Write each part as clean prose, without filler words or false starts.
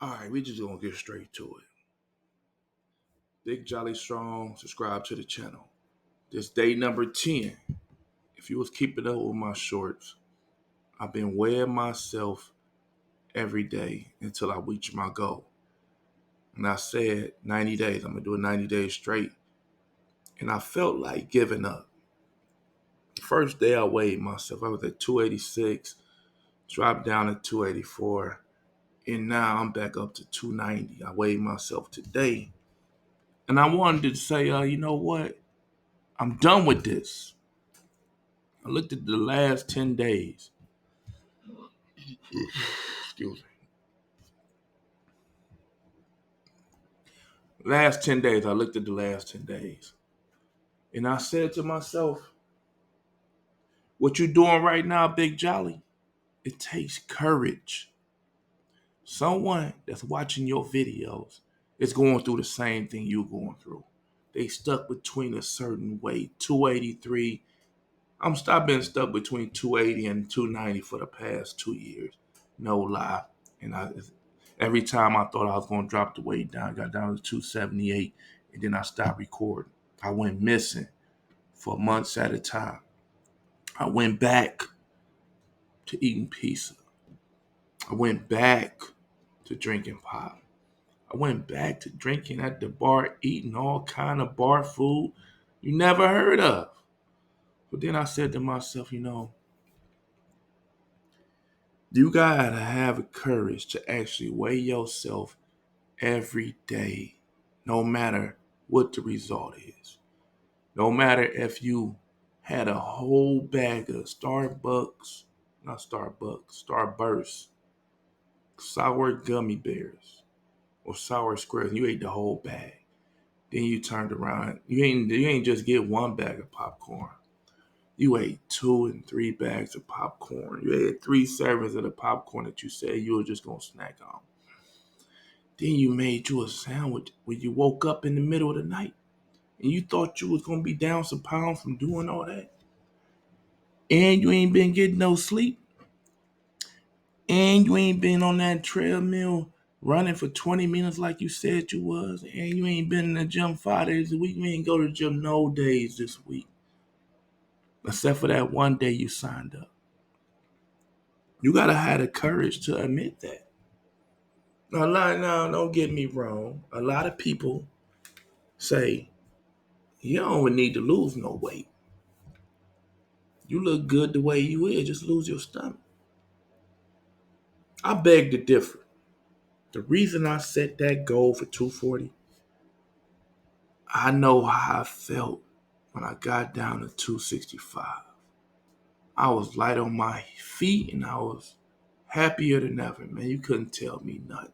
All right, we just gonna get straight to it. Big Jolly Strong, subscribe to the channel. This day number 10. If you was keeping up with my shorts, I've been weighing myself every day until I reach my goal. And I said 90 days, I'm gonna do it 90 days straight. And I felt like giving up. The first day I weighed myself, I was at 286, dropped down to 284, and now I'm back up to 290. I weighed myself today. And I wanted to say, you know what? I'm done with this. I looked at the last 10 days. Excuse me. Last 10 days, I looked at the last 10 days. And I said to myself, what you doing right now, Big Jolly, it takes courage. Someone that's watching your videos is going through the same thing you're going through. They stuck between a certain weight, 283. I've been stuck between 280 and 290 for the past 2 years. No lie. And every time I thought I was going to drop the weight down, I got down to 278, and then I stopped recording. I went missing for months at a time. I went back to eating pizza. I went back to drinking pop. I went back to drinking at the bar, eating all kind of bar food you never heard of. But then I said to myself, you gotta have the courage to actually weigh yourself every day, no matter what the result is. No matter if you had a whole bag of Starburst, sour gummy bears, or sour squares, and you ate the whole bag. Then you turned around. You ain't just get one bag of popcorn. You ate 2 and 3 bags of popcorn. You ate 3 servings of the popcorn that you said you were just gonna snack on. Then you made you a sandwich when you woke up in the middle of the night. And you thought you was gonna be down some pounds from doing all that. And you ain't been getting no sleep. And you ain't been on that treadmill running for 20 minutes like you said you was. And you ain't been in the gym 5 days a week. You ain't go to the gym no days this week. Except for that one day you signed up. You gotta have the courage to admit that. Now, don't get me wrong. A lot of people say, you don't need to lose no weight. You look good the way you is, just lose your stomach. I beg to differ. The reason I set that goal for 240, I know how I felt when I got down to 265. I was light on my feet and I was happier than ever, man. You couldn't tell me nothing.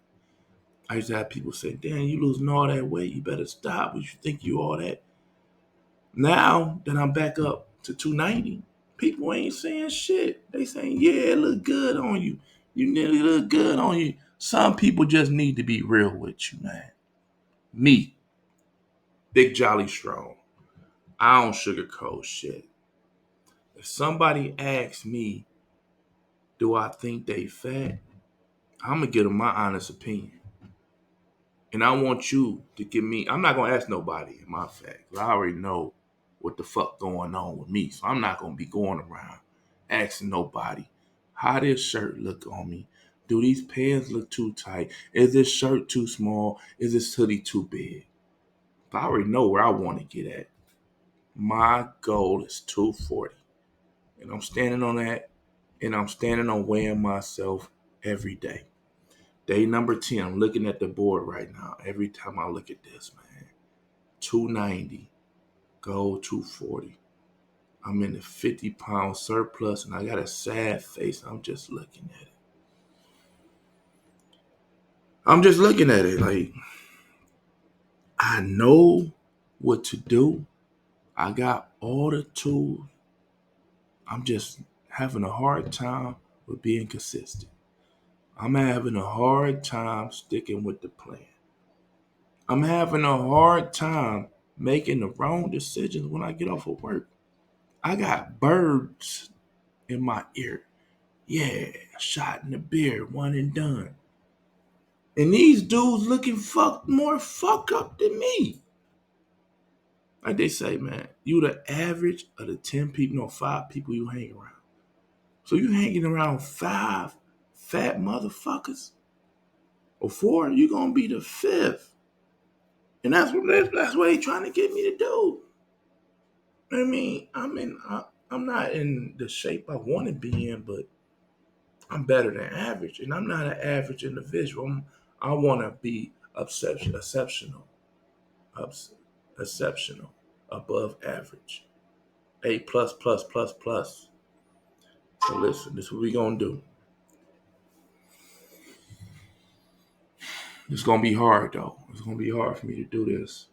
I used to have people say, damn, you losing all that weight. You better stop. What you think you all that? Now that I'm back up to 290, people ain't saying shit. They saying, yeah, it look good on you. You nearly look good on you. Some people just need to be real with you, man. Me, Big Jolly Strong. I don't sugarcoat shit. If somebody asks me, do I think they fat? I'm gonna give them my honest opinion. And I want you to give me, I'm not gonna ask nobody my facts. I already know what the fuck going on with me. So I'm not gonna be going around asking nobody, how this shirt look on me? Do these pants look too tight? Is this shirt too small? Is this hoodie too big? I already know where I want to get at. My goal is 240. And I'm standing on that. And I'm standing on weighing myself every day. Day number 10, I'm looking at the board right now. Every time I look at this, man, 290, goal 240. I'm in the 50-pound surplus and I got a sad face. I'm just looking at it. Like, I know what to do. I got all the tools. I'm just having a hard time with being consistent. I'm having a hard time sticking with the plan. I'm having a hard time making the wrong decisions when I get off of work. I got birds in my ear. Yeah, shot in the beard, one and done. And these dudes looking more fucked up than me. Like they say, man, you the average of the 10 people, no, 5 people you hang around. So you hanging around 5 fat motherfuckers, or 4, you gonna be the 5th. And that's what they trying to get me to do. I mean, I'm not in the shape I want to be in, but I'm better than average, and I'm not an average individual. I want to be exceptional, exceptional, above average, A plus plus plus plus. So listen, this is what we gonna do. It's gonna be hard though. It's gonna be hard for me to do this.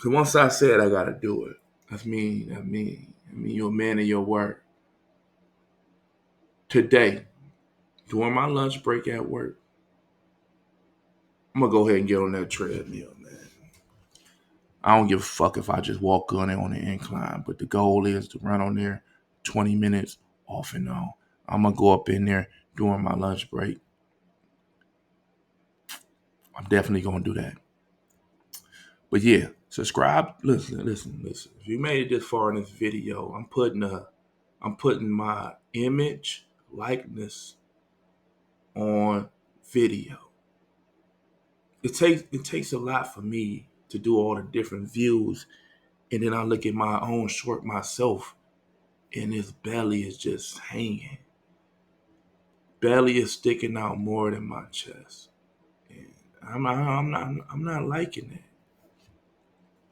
So once I said I gotta do it, that's me. I mean, you're a man of your word. Today, during my lunch break at work, I'm gonna go ahead and get on that treadmill, man. I don't give a fuck if I just walk on it on the incline, but the goal is to run on there 20 minutes off and on. I'm gonna go up in there during my lunch break. I'm definitely gonna do that. But yeah, subscribe. Listen. If you made it this far in this video, I'm putting my image likeness on video. It takes a lot for me to do all the different views, and then I look at my own short myself, and his belly is just hanging. Belly is sticking out more than my chest, and I'm not liking it.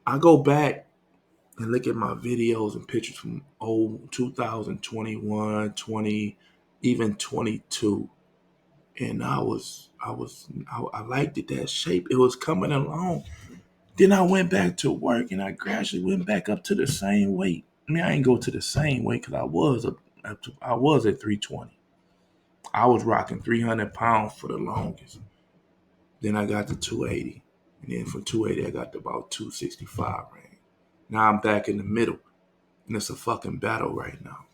I go back and look at my videos and pictures from 2021, 20, even 22. And I liked it, that shape. It was coming along. Then I went back to work and I gradually went back up to the same weight. I mean, I ain't go to the same weight because I was at 320. I was rocking 300 pounds for the longest. Then I got to 280. And then from 280, I got to about 265 range. Now I'm back in the middle. And it's a fucking battle right now.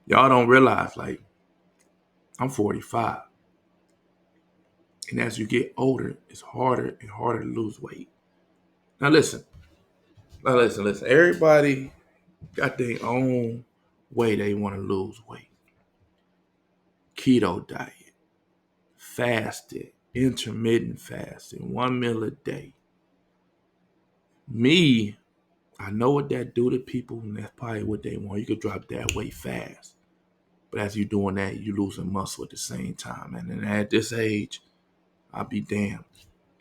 Y'all don't realize, like, I'm 45. And as you get older, it's harder and harder to lose weight. Now listen. Everybody got their own way they want to lose weight. Keto diet, fasting, intermittent fasting, 1 meal a day. Me, I know what that do to people, and that's probably what they want. You could drop that weight fast. But as you're doing that, you're losing muscle at the same time. And then at this age, I'll be damned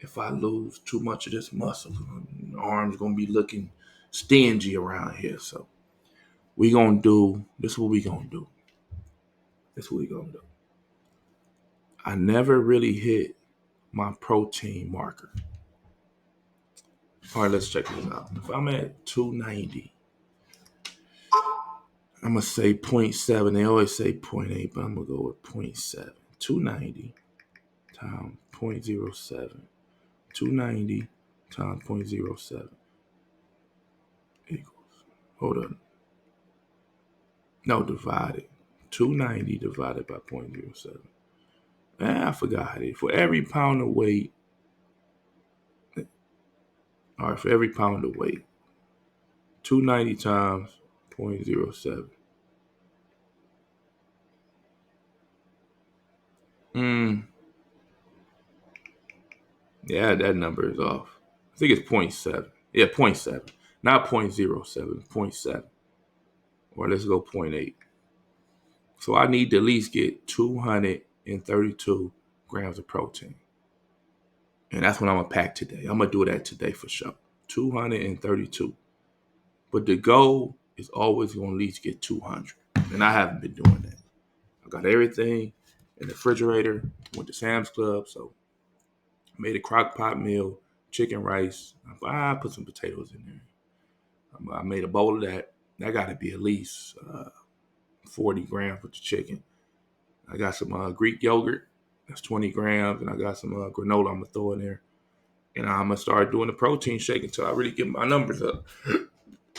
if I lose too much of this muscle. My arm's going to be looking stingy around here. So this is what we going to do. This is what we going to do. I never really hit my protein marker. All right, let's check this out. If I'm at 290, I'm going to say 0.7. They always say 0.8, but I'm going to go with 0.7. 290 times 0.07. 290 times 0.07 equals, hold on. No, divided. 290 divided by 0.07. I forgot it. For every pound of weight, all right, for every pound of weight, 290 times 0.07. Yeah, that number is off. I think it's 0.7. Yeah, 0.7. Not 0.07, 0.7. Or let's go 0.8. So I need to at least get 232 grams of protein. And that's what I'm going to pack today. I'm going to do that today for sure. 232. But the goal is always going to at least get 200. And I haven't been doing that. I got everything in the refrigerator. Went to Sam's Club. So I made a crock pot meal, chicken rice. I put some potatoes in there. I made a bowl of that. That got to be at least 40 grams with the chicken. I got some Greek yogurt. That's 20 grams. And I got some granola I'm going to throw in there. And I'm going to start doing the protein shake until I really get my numbers up.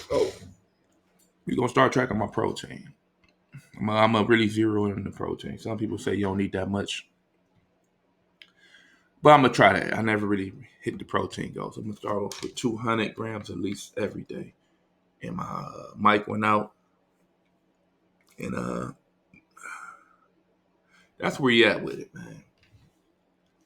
So we're going to start tracking my protein. I'm I'm a really zero in the protein. Some people say you don't need that much, but I'm gonna try that. I never really hit the protein goals. I'm gonna start off with 200 grams at least every day. And my mic went out, and that's where you at with it, man.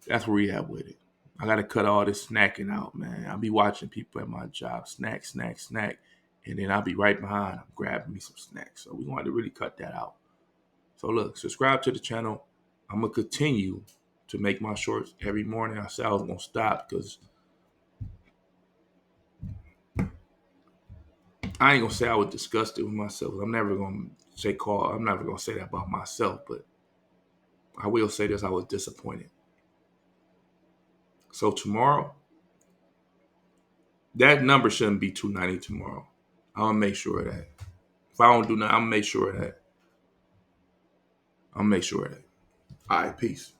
That's where you at with it. I gotta cut all this snacking out, man. I'll be watching people at my job snack, snack, snack, and then I'll be right behind them grabbing me some snacks. So we want to really cut that out. So look, subscribe to the channel. I'm gonna continue to make my shorts every morning. I said I was gonna stop because I ain't gonna say I was disgusted with myself. I'm never gonna say that about myself, but I will say this: I was disappointed. So tomorrow, that number shouldn't be 290 tomorrow. I'm gonna make sure of that. If I don't do nothing, I'm gonna make sure of that. All right, peace.